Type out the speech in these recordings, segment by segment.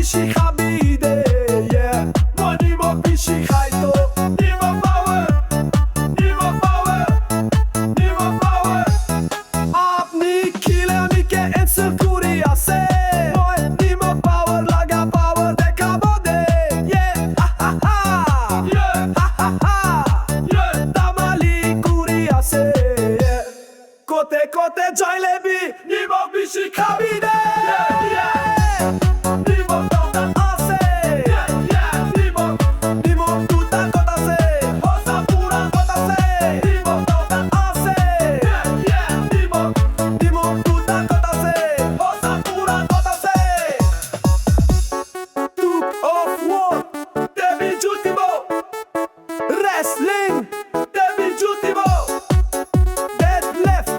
pishi habide, yeah. No Nimok pishi haito, Nimok power, Nimok power, Nimok power. Apni khile ami ke answer kuri ase, moi Nimok power laga power dekhabo de, yeah. Ha ha ha, yeah. Ha ha ha, yeah. Tamali kuri ase, yeah. Kote kote jailebi, Nimok pishi habide, yeah, yeah. Nimok dautan ase, yeah, yeah. Nimok tuta kota se, hosa pura kota se. Nimok dautan ase, yeah, yeah. Nimok tuta kota se, hosa pura kota se. Duke of War, Devi Jutibo. Wrestling, Devi Jutibo. Dead left,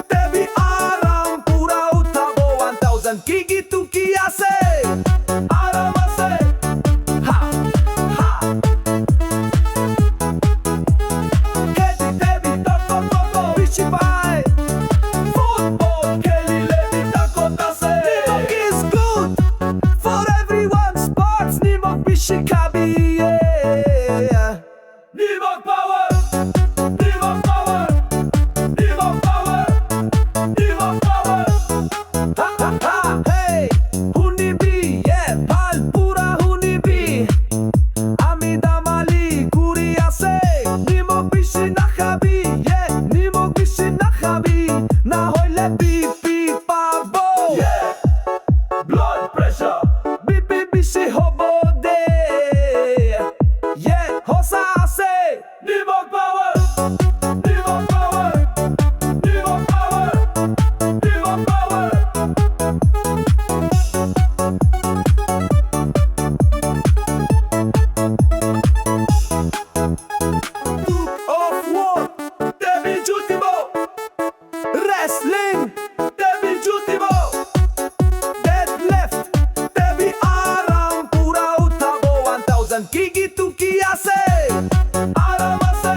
Devi aram pura uthabo 1000 kigi tuki ase. Aram ase, ha ha. Keti Devi tako tako pishi pai. Football keli levi tako tase. Nimok is good for everyone. Sports Nimok pishi kabi, yeah. Nimok power, Nimok power, Nimok power, Nimok power. Ha ha ha, hey, hunibi, yeah, pal pura hunibi. Ami damali kuri ase, Nimok pishi nakhabi, yeah. Nimok pishi nakhabi, na hoile bipi pabo, yeah. Blood pressure, bipi pishi hobo de, yeah. Hosa ase, Nimok power, Nimok power, Nimok power, Nimok power. Duke of War, Devi Jutibo. Wrestling, Devi Jutibo. Dead left, Devi aram pura uthabo 1000 kigi tuki ase. Aram ase,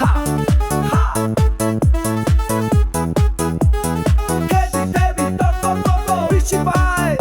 ha ha. Keti Devi tako tako pishi pai.